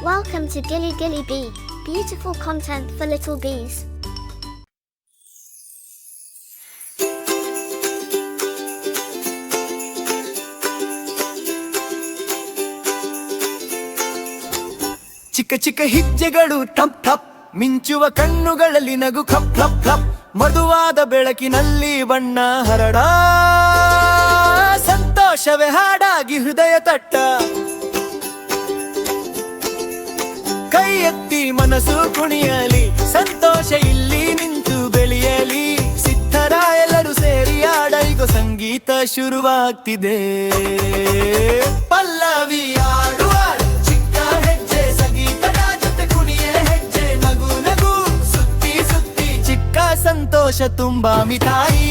Welcome to Gilly Gilly Bee, beautiful content for little bees. ಚಿಕ್ಕ ಚಿಕ್ಕ ಹೆಜ್ಜೆಗಳು ಟಪ್ ಟಪ್, ಮಿಂಚುವ ಕಣ್ಣುಗಳಲ್ಲಿ ನಗು ಖಪ್ ಖಪ್ ಖಪ್, ಮೃದುವಾದ ಬೆಳಕಿನಲ್ಲಿ ಬಣ್ಣ ಹರಡ, ಸಂತೋಷವೇ ಹಾಡಾಗಿ ಹೃದಯ ತಟ್ಟ. ಕೈ ಎತ್ತಿ ಮನಸ್ಸು ಕುಣಿಯಲಿ, ಸಂತೋಷ ಇಲ್ಲಿ ನಿಂತು ಬೆಳೆಯಲಿ, ಸಿದ್ಧರ ಎಲ್ಲರೂ ಸೇರಿ ಆಡೈಗೋ ಸಂಗೀತ ಶುರುವಾಗ್ತಿದೆ. ಪಲ್ಲವಿ ಆಡುವ ಚಿಕ್ಕ ಹೆಜ್ಜೆ, ಸಂಗೀತದ ಜೊತೆ ಕುಣಿಯ ಹೆಜ್ಜೆ, ನಗು ನಗು ಸುತ್ತಿ ಸುತ್ತಿ ಚಿಕ್ಕ ಸಂತೋಷ ತುಂಬ ಮಿಠಾಯಿ.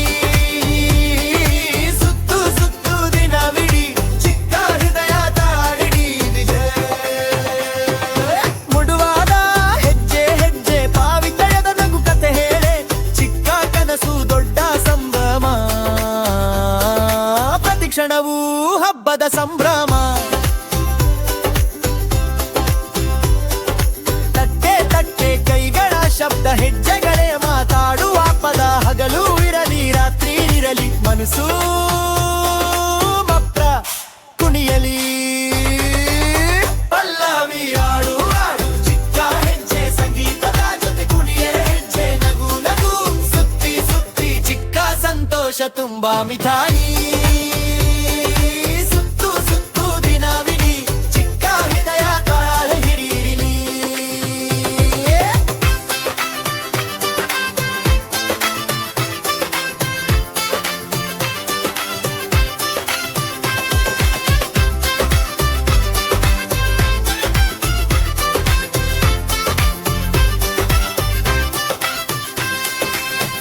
ಸುತ್ತು ಸುತ್ತು ದಿನವಿಡೀ ಚಿಕ್ಕ ಹೃದಯ ತಾಡಿಡಿ ಮುಡುವಾದ ಹೆಜ್ಜೆ ಹೆಜ್ಜೆ, ಪಾವಿತಯದ ನಗು ಕತೆ ಹೇಳೆ, ಚಿಕ್ಕ ಕನಸು ದೊಡ್ಡ ಸಂಭ್ರಮ, ಪ್ರತಿ ಕ್ಷಣವೂ ಹಬ್ಬದ ಸಂಭ್ರಮ. ತಟ್ಟೆ ತಟ್ಟೆ ಕೈಗಳ ಶಬ್ದ, ಹೆಜ್ಜೆಗಳೇ ಮಾತಾಡುವ ಪದ, ಹಗಲು ಇರಲಿ ರಾತ್ರಿ ಇರಲಿ ಮನಸ್ಸು ಮಾತ್ರ ಕುಣಿಯಲಿ. ಪಲ್ಲವಿ ಆಡು ಆಡು ಚಿಕ್ಕ ಹೆಜ್ಜೆ, ಸಂಗೀತದ ಜೊತೆ ಕುಣಿಯ ಹೆಜ್ಜೆ, ನಗು ನಗು ಸುತ್ತಿ ಸುತ್ತಿ ಚಿಕ್ಕ ಸಂತೋಷ ತುಂಬಾ ಮಿಠಾಯಿ. ಸುತ್ತು ಸುತ್ತು ದಿನವಿಡೀ ಚಿಕ್ಕ ಹೃದಯ ತಾಳ ಹಿಡಿಯಿರಲಿ.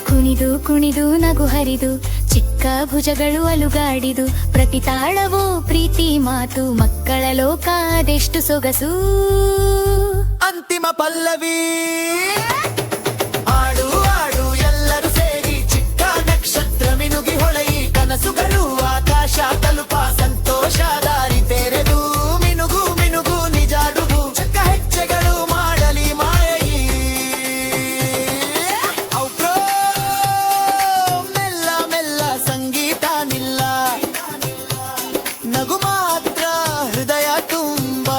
ಕುಣಿದು ಕುಣಿದು ನಗು ಹರಿದು, ಚಿಕ್ಕ ಭುಜಗಳು ಅಲುಗಾಡಿದು, ಪ್ರತಿ ತಾಳವೂ ಪ್ರೀತಿ ಮಾತು, ಮಕ್ಕಳ ಲೋಕ ಅದೆಷ್ಟು ಸೊಗಸು. ಅಂತಿಮ ಪಲ್ಲವಿ ಆಡು ಆಡು ಎಲ್ಲರೂ ಸೇರಿ, ಚಿಕ್ಕ ನಕ್ಷತ್ರ ಮಿನುಗಿ ಹೊಳೆಯಿ, ಕನಸುಗಳು ಆಕಾಶ ತಲುಪ, ಸಂತೋಷ ದಾರಿ ತೆರೆದು, ಮಿನುಗು ಮಿನುಗು ನಿಜಾಡುಗು, ಚಿಕ್ಕ ಹೆಜ್ಜೆಗಳು ಮಾಡಲಿ ಮಾಯಯಿ. ಔಪ್ರೋ ಮೆಲ್ಲ ಮೆಲ್ಲ ಸಂಗೀತ ನಿಲ್ಲ, ನಗು ಮಾತ್ರ ಹೃದಯ ತುಂಬ,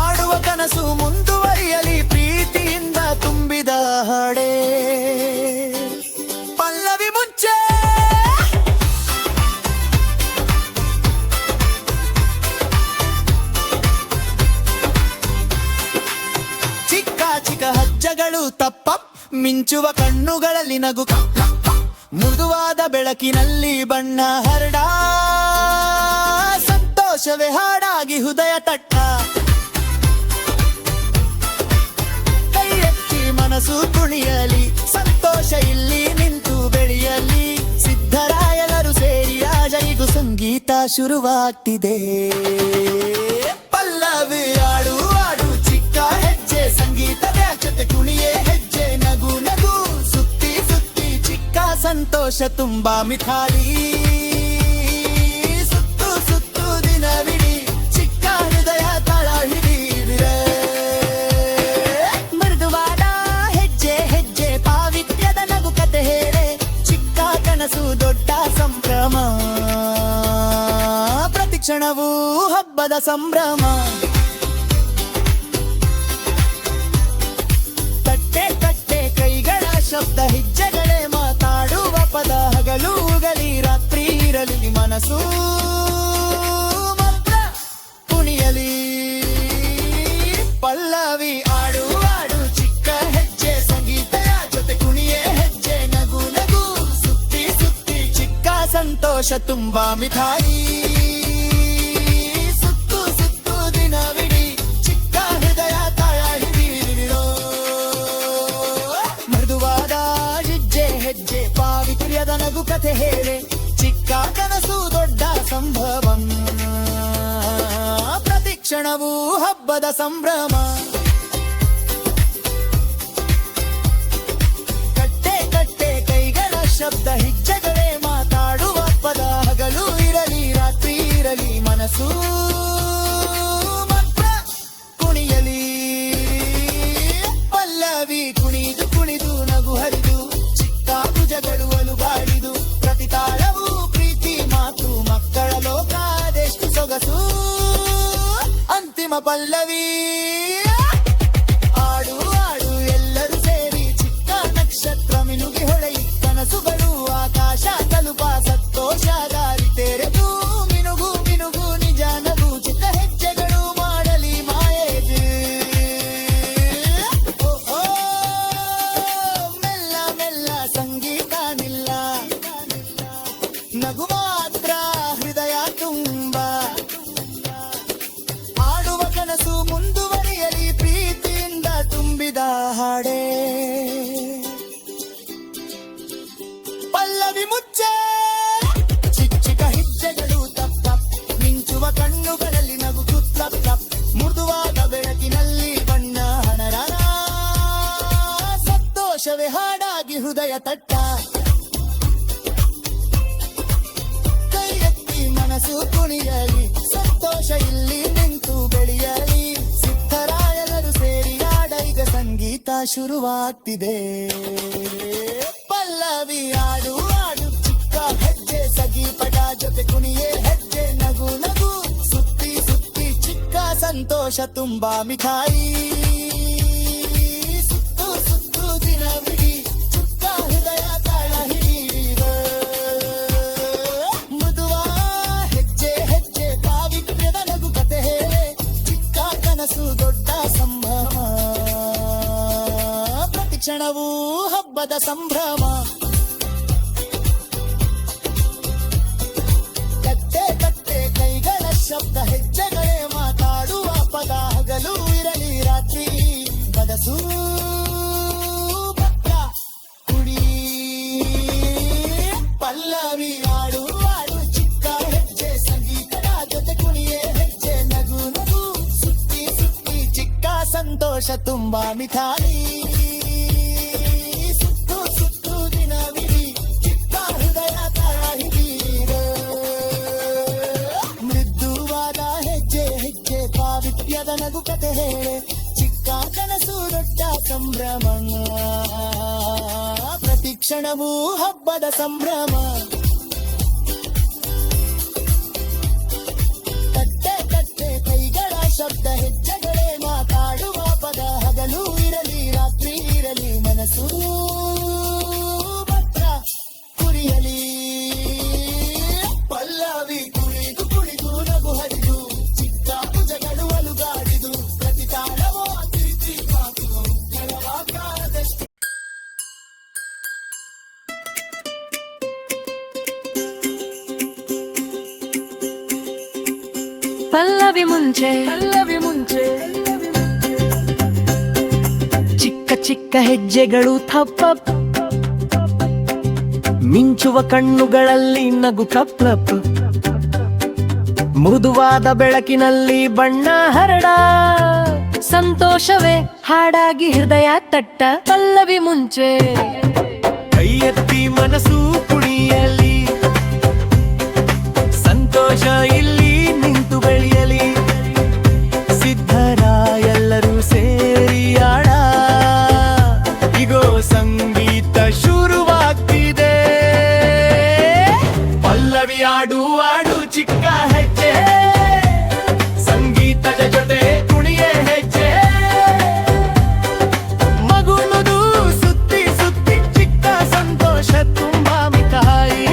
ಆಡುವ ಕನಸು ಮುಂದುವರಿಯಲಿ, ಪ್ರೀತಿಯಿಂದ ತುಂಬಿದ ಹಾಡೇ ಪಲ್ಲವಿ ಮುಂಚೆ. ಚಿಕ್ಕ ಚಿಕ್ಕ ಹೆಜ್ಜೆಗಳು ತಪ್ಪ, ಮಿಂಚುವ ಕಣ್ಣುಗಳಲ್ಲಿ ನಗು ಕಪ್ ಕಪ್ ಕಪ್, ಮೃದುವಾದ ಬೆಳಕಿನಲ್ಲಿ ಬಣ್ಣ ಹರಡ, ಸಂತೋಷವೇ ಹಾಡಾಗಿ ಹೃದಯ ತಟ್ಟ. ಕೈ ಎತ್ತಿ ಮನಸ್ಸು ಕುಣಿಯಲಿ, ಸಂತೋಷ ಇಲ್ಲಿ ನಿಂತು ಬೆಳೆಯಲಿ, ಸಿದ್ಧರಾಯಲರು ಸೇರಿ ಆಜೈಗು ಸಂಗೀತ ಶುರುವಾಗ್ತಿದೆ. ಪಲ್ಲವಿ ಆಡು ಆಡು ಚಿಕ್ಕ ಹೆಜ್ಜೆ, ಸಂಗೀತದ ಜೊತೆ ಕುಣಿಯೇ ಹೆಜ್ಜೆ, ನಗು ನಗು ಸುತ್ತಿ ಸುತ್ತಿ ಚಿಕ್ಕ ಸಂತೋಷ ತುಂಬಾ ಮಿಠಾಯಿ. ಸುತ್ತು ಸುತ್ತು ದಿನವಿಡೀ ಚಿಕ್ಕ ಹೃದಯ ತಾಳ ಹಿಡಿದಿರೆ. ಮೃದುವಾದ ಹೆಜ್ಜೆ ಹೆಜ್ಜೆ, ಪಾವಿತ್ರ್ಯದ ನಗು ಕತೆ ಹೇಳೆ, ಚಿಕ್ಕ ಕನಸು ದೊಡ್ಡ ಸಂಭ್ರಮ, ಪ್ರತಿ ಕ್ಷಣವೂ ಹಬ್ಬದ ಸಂಭ್ರಮ. ತಟ್ಟೆ ತಟ್ಟೆ ಕೈಗಳ ಶಬ್ದ, ಹೆಜ್ಜೆಗಳೇ ಮಾತಾಡುವ ಪದ, ಹಗಲು ಉಗಲಿ ರಾತ್ರಿ ಇರಲಿ ಮನಸ್ಸು ಮಾತ್ರ ಕುಣಿಯಲಿ. ಪಲ್ಲವಿ ಆಡು ಆಡು ಚಿಕ್ಕ ಹೆಜ್ಜೆ, ಸಂಗೀತದ ಜೊತೆ ಕುಣಿಯೇ ಹೆಜ್ಜೆ, ನಗು ನಗು ಸುತ್ತಿ ಸುತ್ತಿ ಚಿಕ್ಕ ಸಂತೋಷ ತುಂಬಾ ಮಿಠಾಯಿ. ಸುತ್ತು ಸುತ್ತು ದಿನವಿಡೀ ಚಿಕ್ಕ ಹೃದಯ ತಾಳ ಹಿಡಿದಿರೋ, ಮೃದುವಾದ ಹೆಜ್ಜೆ ಹೆಜ್ಜೆ, ಪಾವಿತ್ರ್ಯದ ನಗು ಕಥೆ ಹೇಳೆ, ಚಿಕ್ಕ ಕನಸು ದೊಡ್ಡ ಸಂಭವಂ, ಪ್ರತಿ ಕ್ಷಣವೂ ಹಬ್ಬದ ಸಂಭ್ರಮ. ಕಟ್ಟೆ ಕಟ್ಟೆ ಕೈಗಳ ಶಬ್ದ, ಹೆಜ್ಜೆಗಳೇ ಮಾತಾಡುವ ಪದ, ಹಗಲು ಇರಲಿ ರಾತ್ರಿ ಇರಲಿ ಮನಸ್ಸು ಮಾತ್ರ ಪ್ರೇಮ ಪಲ್ಲವಿ ಆಡು ಆಡು ಎಲ್ಲರೂ ಸೇರಿ ಚಿಕ್ಕ ನಕ್ಷತ್ರ ಮಿನುಗಿ ಹೊಳೆಯಿ ಕನಸುಗಳು ಆಕಾಶ ತಲುಪ ಸಂತೋಷ ದಾರಿ ತೆರೆದು ಮಿನುಗು ಮಿನುಗು ನಿಜ ನಗು ಚಿಕ್ಕ ಹೆಜ್ಜೆಗಳು ಮಾಡಲಿ ಮಾಯೆದು ಮೆಲ್ಲ ಮೆಲ್ಲ ಸಂಗೀತ ನಿಲ್ಲ ನಗು ಮಾತ್ರ ಹೃದಯ ತುಂಬ ಆಡುವ ಕನಸು ಮುಂದುವರಿಯಲಿ ಪ್ರೀತಿಯಿಂದ ತುಂಬಿದ ಹಾಡೇ ಪಲ್ಲವಿ ಮುಚ್ಚೆ ಚಿಕ್ಕ ಚಿಕ್ಕ ಹೆಜ್ಜೆಗಳು ತಪ್ ತಪ್ ಮಿಂಚುವ ಕಣ್ಣುಗಳಲ್ಲಿ ನಗು ತಪ್ ತಪ್ ಮೃದುವಾದ ಬೆಳಕಿನಲ್ಲಿ ಬಣ್ಣ ಹಣರಣ ಸಂತೋಷವೇ ಹಾಡಾಗಿ ಹೃದಯ ತಟ್ಟ ಕೈ ಎತ್ತಿ ಮನಸ್ಸು ಕುಣಿಯಲಿ ಸಂತೋಷ ಇಲ್ಲಿ ನಿಂತು ಬೆಳೆಯಲಿ ಸಿದ್ಧರಾಯರು ಸೇರಿ ಆಡ ಈಗ ಸಂಗೀತ ಶುರುವಾಗ್ತಿದೆ ಪಲ್ಲವಿ ಆಡು ಆಡು ಚಿಕ್ಕ ಹೆಜ್ಜೆ ಸಗೀಪಟ ಜೊತೆ ಕುಣಿಯೇ ಹೆಜ್ಜೆ ನಗು ನಗು ಸುತ್ತಿ ಸುತ್ತಿ ಚಿಕ್ಕ ಸಂತೋಷ ತುಂಬಾ ಮಿಠಾಯಿ ಸುತ್ತು ಸುತ್ತು ದಿನವಿಡೀ ಚಿಕ್ಕ ಹೃದಯ ತಾಳ ಹಿಡಿದ ಮೃದುವ ಹೆಜ್ಜೆ ಹೆಜ್ಜೆ ಪಾವಿತ್ರ್ಯದ ನಗು ಕತೆ ಹೇಳೆ ಚಿಕ್ಕ ಕನಸು ದೊಡ್ಡ ಸಂಭ್ರಮ ಪ್ರತಿ ಕ್ಷಣವೂ ಹಬ್ಬದ ಸಂಭ್ರಮ ಕತ್ತೆ ಕತ್ತೆ ಕೈಗಳ ಶಬ್ದ ಹೆಜ್ಜೆಗಳೇ ಮಾತಾಡುವ ಪದ ಹಗಲು ಇರಲಿ ರಾತ್ರಿ ಬದಸು ಭದ್ರ ಕುಡಿ ಪಲ್ಲವಿ ಆಡು ಆಡು ಚಿಕ್ಕ ಹೆಜ್ಜೆ ಸಂಗೀತದ ಜೊತೆ ಕುಣಿಯೇ ಹೆಜ್ಜೆ ನಗು ನಗು ಸುತ್ತಿ ಸುತ್ತಿ ಚಿಕ್ಕ ಸಂತೋಷ ತುಂಬಾ ಮಿಠಾಯಿ ಸುತ್ತು ಸುತ್ತು ದಿನವಿಡೀ ಚಿಕ್ಕ ಹೃದಯ ತಾಳ ಹಿಡಿದ ಮೃದುವಾದ ಹೆಜ್ಜೆ ಹೆಜ್ಜೆ ಪಾವಿತ್ರ್ಯದ ನಗು ಕತೆ ಹೇಳೆ ಚಿಕ್ಕ ಕನಸು ದೊಡ್ಡ ಸಂಭ್ರಮ ಪ್ರತಿ ಕ್ಷಣವೂ ಹಬ್ಬದ ಸಂಭ್ರಮ ತಟ್ಟೆ ತಟ್ಟೆ ಕೈಗಳ ಶಬ್ದ ಹೆಜ್ಜೆಗಳೇ ಮಾತಾಡುವ ಪದ ಹಗಲು ಇರಲಿ ರಾತ್ರಿ ಇರಲಿ ಮನಸ್ಸು ಭದ್ರ ಕುರಿಯಲಿ ಪಲ್ಲವಿ ಕುಣಿದು ಕುಣಿದು ನಗು ಹರಿದು ಚಿಕ್ಕ ಭುಜಗಳು ಅಲುಗಾಡಿದು ಪ್ರತಿ ತಾಳವೋ ಅತಿಥಿ ಕಾದು ಕೆಲವಾಕಾರದಷ್ಟು ಪಲ್ಲವಿ ಮುಂಚೆ ಚಿಕ್ಕ ಚಿಕ್ಕ ಹೆಜ್ಜೆಗಳು ಥಪ್ಪಪ್ ಮಿಂಚುವ ಕಣ್ಣುಗಳಲ್ಲಿ ನಗು ಕಪ್ಲಪ್ ಮೃದುವಾದ ಬೆಳಕಿನಲ್ಲಿ ಬಣ್ಣ ಹರಡ ಸಂತೋಷವೇ ಹಾಡಾಗಿ ಹೃದಯ ತಟ್ಟ ಪಲ್ಲವಿ ಮುಂಚೆ ಕೈ ಎತ್ತಿ ಮನಸ್ಸು ಕುಣಿಯಲಿ ಸಂತೋಷ ಇಲ್ಲಿ ನಿಂತು ಬೆಳೆಯಲಿ ಸಿದ್ಧರ ಎಲ್ಲರೂ ಸೇರಿ ಆಡ ಇಗೋ ಸಂಗೀತ ಶುರುವಾಗ್ತಿದೆ ಪಲ್ಲವಿ ಆಡು ಆಡು ಚಿಕ್ಕ ಹೆಜ್ಜೆ ಸಂಗೀತದ ಜೊತೆ ಕುಣಿಯೇ ಹೆಜ್ಜೆ ಮಗುನುದು ಸುತ್ತಿ ಸುತ್ತಿ ಚಿಕ್ಕ ಸಂತೋಷ ತುಂಬಾ ಮಿಠಾಯಿ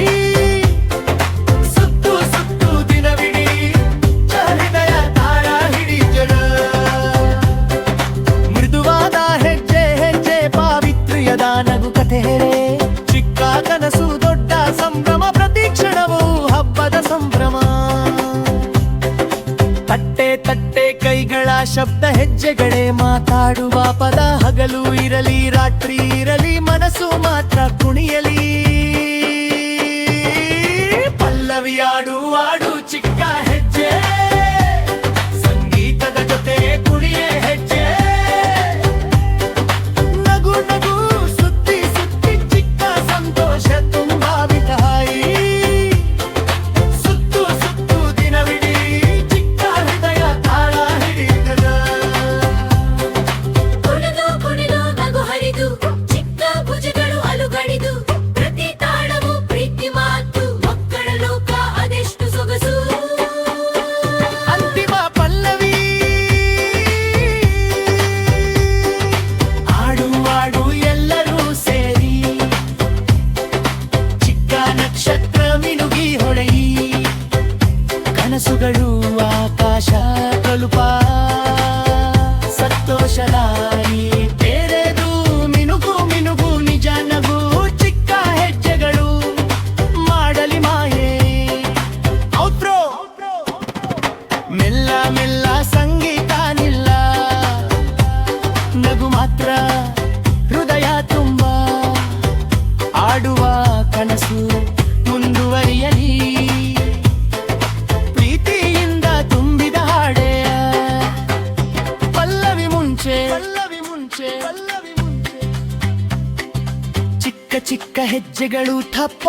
ಸುತ್ತು ಸುತ್ತು ದಿನವಿಡೀ ಹೃದಯ ತಾಳ ಹಿಡಿಜಡ ಮೃದುವಾದ ಹೆಜ್ಜೆ ಹೆಜ್ಜೆ ಪಾವಿತ್ರ್ಯದ ನಗು ಕಥೆ ಹೇಳೆ ಚಿಕ್ಕ ಕನಸು ದೊಡ್ಡ ಸಂಭ್ರಮ ಪ್ರತಿ ಕ್ಷಣವೂ ಹಬ್ಬದ ಸಂಭ್ರಮ ತಟ್ಟೆ ತಟ್ಟೆ ಕೈಗಳ ಶಬ್ದ ಹೆಜ್ಜೆಗಳೇ ಮಾತಾಡುವ ಪದ ಹಗಲು ಇರಲಿ ರಾತ್ರಿ ಇರಲಿ ಮನಸ್ಸು ಮಾತ್ರ ಕುಣಿಯಲಿ ಪಲ್ಲವಿ ಆಡು ಆಡು ಚಿಕ್ಕ ಹೆಜ್ಜೆ ಸಂಗೀತದ ಜೊತೆ ಕುಣಿಯೇ ಹೆಜ್ಜೆ ನಗು ನಗು ಸುತ್ತಿ ಸುತ್ತಿ ಚಿಕ್ಕ ಸಂತೋಷ ತುಂಬಾ ಮಿಠಾಯಿ ಸುತ್ತು ಸುತ್ತು ದಿನವಿಡೀ ಚಿಕ್ಕ ಹೃದಯ ತಾಳ ಹಿಡಿದ ಕುಣಿದು ಕುಣಿದು ನಗು ಹರಿದು ಚಿಕ್ಕ ಭುಜಗಳು ಅಲುಗಡಿದು ಪ್ರತಿ ತಾಳವು ಪ್ರೀತಿ ಮಾತು ಮಕ್ಕಳ ಲೋಕ ಅದೆಷ್ಟು ಸೊಗಸು ತಲುಪ ಸಂತೋಷದಾರಿ ತೆರೆದು ಮಿನುಗು ಮಿನುಗು ನಿಜ ನಗು ಚಿಕ್ಕ ಹೆಜ್ಜೆಗಳು ಮಾಡಲಿ ಮಾಯೆ ಔಟ್ರೋ ಮೆಲ್ಲ ಮೆಲ್ಲ ಸಂಗೀತ ನಿಲ್ಲ ನಗು ಮಾತ್ರ ಹೃದಯ ತುಂಬ ಆಡುವ ಕನಸು ಮುಂದುವರಿಯಲಿ ಪ್ರೀತಿಯಿಂದ ತುಂಬಿದ ಹಾಡೆಯ ಪಲ್ಲವಿ ಮುಂಚೆ ಚಿಕ್ಕ ಚಿಕ್ಕ ಹೆಜ್ಜೆಗಳು ಥಪ್ಪ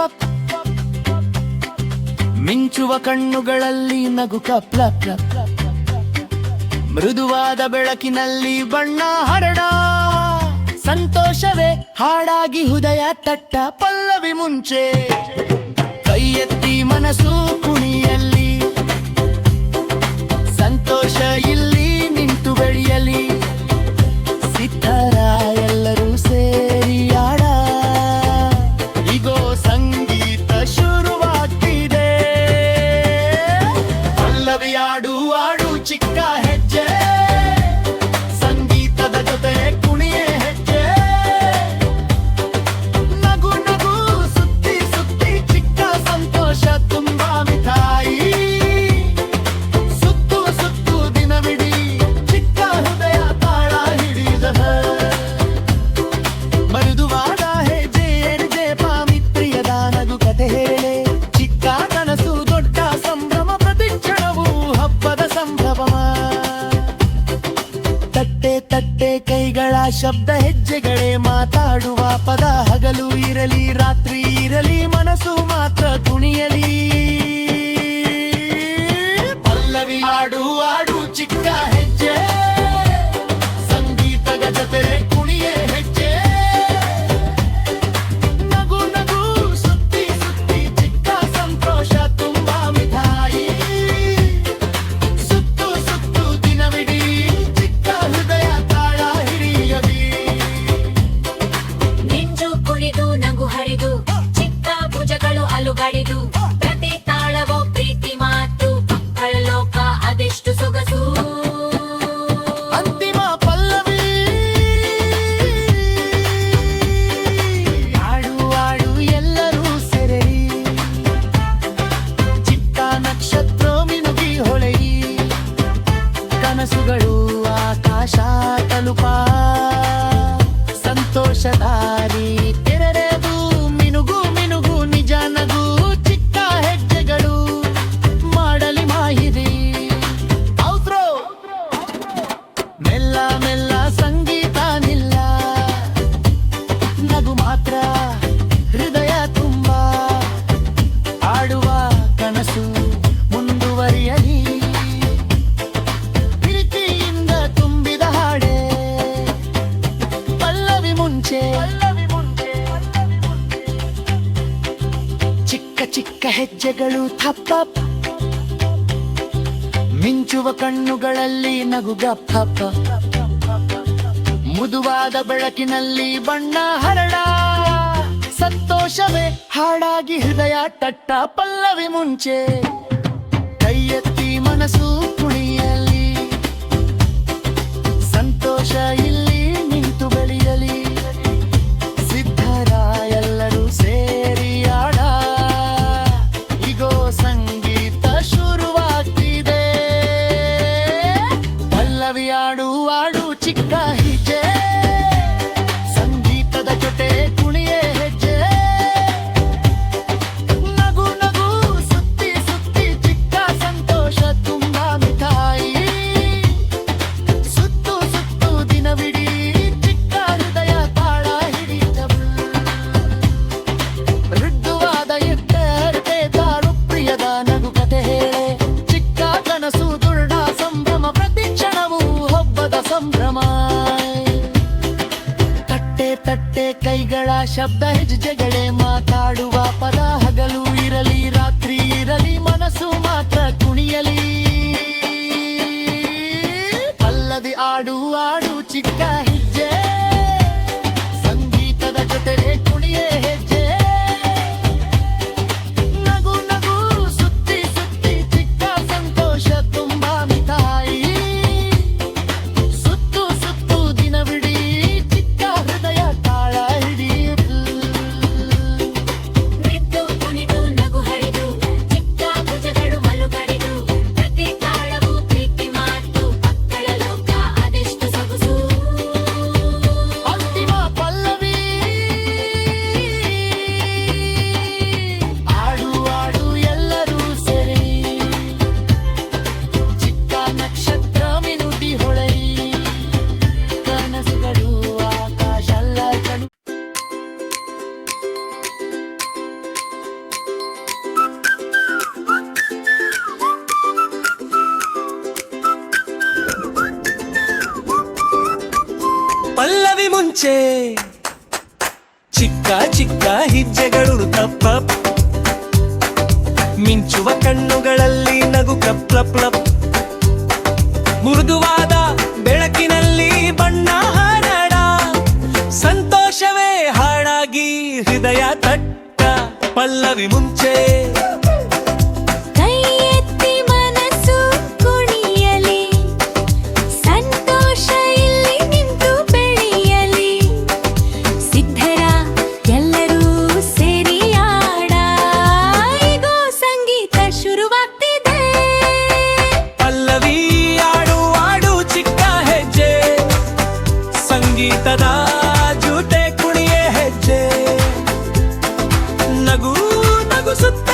ಮಿಂಚುವ ಕಣ್ಣುಗಳಲ್ಲಿ ನಗು ಕಪ್ಲ ಮೃದುವಾದ ಬೆಳಕಿನಲ್ಲಿ ಬಣ್ಣ ಹರಡ ಸಂತೋಷವೇ ಹಾಡಾಗಿ ಹೃದಯ ತಟ್ಟ ಪಲ್ಲವಿ ಮುಂಚೆ ಕೈ ಎತ್ತಿ ಮನಸ್ಸು ಕುಣಿಯಲ್ಲಿ ಸಂತೋಷ ಇಲ್ಲಿ ನಿಂತು ಬೆಳೆಯಲಿ ಸಿದ್ಧರ ಎಲ್ಲರೂ ಸೇರಿ ಆಡ ಈಗೋ ಸಂಗೀತ ಶುರುವಾಗ್ತಿದೆ ಪಲ್ಲವಿ ಆಡು ಆಡು ಚಿಕ್ಕ ಹೆಜ್ಜೆ ಸಂಗೀತದ ಜೊತೆ ಕುಣಿಯೇ ಹೆಜ್ಜೆ ನಗು ನಗು ಸುತ್ತಿ ಸುತ್ತಿ ಚಿಕ್ಕ ಸಂತೋಷ ತುಂಬಾ ಮಿಠಾಯಿ ಸುತ್ತು ಸುತ್ತು ದಿನವಿಡೀ ಚಿಕ್ಕ ಹೃದಯ ತಾಳ ಹಿಡಿದ ಮೃದುವಾದ ಹೆಜ್ಜೆ ಹೆಜ್ಜೆ ಪಾವಿತ್ರ್ಯದ ನಗು ಕತೆ ಹೇಳೆ ಚಿಕ್ಕ ಕನಸು ದೊಡ್ಡ ಸಂಭ್ರಮ ಪ್ರತಿಕ್ಷಣವು ಹಬ್ಬದ ಸಂಭ್ರಮ ತಟ್ಟೆ ತಟ್ಟೆ ಕೈಗಳ ಶಬ್ದ ಹೆಜ್ಜೆಗಳೇ ಮಾತಾಡುವ ಪದ ಹಗಲು ಇರಲಿ ರಾತ್ರಿ ಇರಲಿ ಮನಸ್ಸು ಮಾತ್ರ ಕುಣಿಯಲಿ ಪಲ್ಲವಿ ಆಡು ಆಡು ಚಿಕ್ಕ ಹೆಜ್ಜೆ ಸಂಗೀತದ ಜೊತೆ ಕುಣಿಯೇ ಹೆಜ್ಜೆ ನಗು ನಗು ಸುತ್ತಿ ಸುತ್ತಿ ಚಿಕ್ಕ ಸಂತೋಷ ತುಂಬಾ ಮಿಠಾಯಿ ಸುತ್ತು ಸುತ್ತು ದಿನವಿಡೀ ಚಿಕ್ಕ ಹೃದಯ ತಾಳ ಹಿಡಿಯಲಿ ನಿಂಜು ಕುಣಿದು ನಗು ಹರಿದು ಚಿಕ್ಕ ಭುಜಗಳು ಅಲುಗಾಡಿದು ಪ್ರತಿ ತಾಳವೋ ಪ್ರೀತಿ ಮಾತು ಮಕ್ಕಳ ಲೋಕ ಅದೆಷ್ಟು ಸೊಗಸು ಅಂತಿಮ ಪಲ್ಲವಿ ಆಡು ಆಡು ಎಲ್ಲರೂ ಸೆರೆಯಿ ಚಿಕ್ಕ ನಕ್ಷತ್ರ ಮಿನುಗಿ ಹೊಳೆಯಿ ಕನಸುಗಳು ಆಕಾಶ ತಲುಪ ಸಂತೋಷದಾರಿ ತೆರೆದು ಮಿನುಗು ಮಿನುಗು ನಿಜ ನಗು ಚಿಕ್ಕ ಹೆಜ್ಜೆಗಳು ಮಾಡಲಿ ಮಾಹಿರಿ ಔಟ್ರೋ ಮೆಲ್ಲ ಮೆಲ್ಲ ಸಂಗೀತ ನಿಲ್ಲ ನಗು ಮಾತ್ರ ಹೃದಯ ತುಂಬ ಆಡುವ ಕನಸು ಮುಂದುವರಿಯಲಿ ಪ್ರೀತಿಯಿಂದ ತುಂಬಿದ ಹಾಡೆ ಪಲ್ಲವಿ ಮುಂಚೆ ಚಿಕ್ಕ ಚಿಕ್ಕ ಹೆಜ್ಜೆಗಳು ಥಪ್ಪ ಮಿಂಚುವ ಕಣ್ಣುಗಳಲ್ಲಿ ನಗು ಗಪ್ಪ ಮುದುವಾದ ಬೆಳಕಿನಲ್ಲಿ ಬಣ್ಣ ಹರಡ ಸಂತೋಷವೇ ಹಾಡಾಗಿ ಹೃದಯ ತಟ್ಟ ಪಲ್ಲವಿ ಮುಂಚೆ ಕೈ ಎತ್ತಿ ಮನಸ್ಸು ಕುಣಿಯಲಿ ಸಂತೋಷ ಇಲ್ಲಿ ನಿಂತು ಬೆಳೆಯಲಿ ಸಿದ್ಧರ ಎಲ್ಲರೂ ಸೇರಿ ಆಡ ಈಗೋ ಸಂಗೀತ ಶುರುವಾಗ್ತಿದೆ ಪಲ್ಲವಿ ಆಡು ಆಡು ಚಿಕ್ಕ ಹೆಜ್ಜೆ ಸಂಗೀತದ ಜೊತೆ ಕುಣಿಯೇ ಹೆಜ್ಜೆ ನಗು ನಗು ಸುತ್ತಿ ಸುತ್ತಿ ಚಿಕ್ಕ ಸಂತೋಷ ತುಂಬಾ ಮಿಠಾಯಿ ಸುತ್ತು ಸುತ್ತು ದಿನವಿಡೀ ಚಿಕ್ಕ ಹೃದಯ ತಾಳ ಹಿಡಿದವು ಮೃದುವಾದ ಎತ್ತರತೆ ತಾಳು ಪ್ರಿಯದ ನಗು ಕತೆ ಹೇಳೆ ಚಿಕ್ಕ ಕನಸು ದುರ್ಡ ಸಂಭ್ರಮ ಪ್ರತಿ ಕ್ಷಣವೂ ಹಬ್ಬದ ಸಂಭ್ರಮ ತಟ್ಟೆ ತಟ್ಟೆ ಕೈಗಳ ಶಬ್ದ ಹೆಜ್ಜೆಗಳೇ ಮಾತಾಡುವ ಪದ ಹಗಲು ಇರಲಿ ರಾತ್ರಿ ಇರಲಿ ಮನಸ್ಸು ಮಾತ್ರ ಕುಣಿಯಲಿ ಪಲ್ಲವಿ ಆಡು ಆಡು ಚಿಕ್ಕ ಹೆಜ್ಜೆ ಸಂಗೀತದ ಜೊತೆ ಕುಣಿಯೇ ಹೆಜ್ಜೆ ನಗು ನಗು ಸುತ್ತಿ ಸುತ್ತಿ ಚಿಕ್ಕ ಸಂತೋಷ ತುಂಬಾ ಮಿಠಾಯಿ ಮುಂಚೆ ಚಿಕ್ಕ ಚಿಕ್ಕ ಹೆಜ್ಜೆಗಳು ತಪ್ಪಪ್ ಮಿಂಚುವ ಕಣ್ಣುಗಳಲ್ಲಿ ನಗು ಕಪ್ಲಪ್ ಮೃದುವಾದ ಬೆಳಕಿನಲ್ಲಿ ಬಣ್ಣ ಹರಡ ಸಂತೋಷವೇ ಹಾಡಾಗಿ ಹೃದಯ ತಟ್ಟ ಪಲ್ಲವಿ ಮುಂಚೆ ಕೈ ಎತ್ತಿ ಮನಸ್ಸು ಕುಣಿಯಲಿ ಸಂತೋಷ ಇಲ್ಲಿ ನಿಂತು ಬೆಳೆಯಲಿ ಸಿದ್ಧರ ಎಲ್ಲರೂ ಸೇರಿ ಆಡ ಈಗೋ ಸಂಗೀತ ಶುರುವಾಗ್ತಿದೆ ಪಲ್ಲವಿ ಆಡು ಆಡು ಚಿಕ್ಕ ಹೆಜ್ಜೆ ಸಂಗೀತದ ಜೊತೆ ಕುಣಿಯೇ ಹೆಜ್ಜೆ ನಗು ನಗು ಸುತ್ತ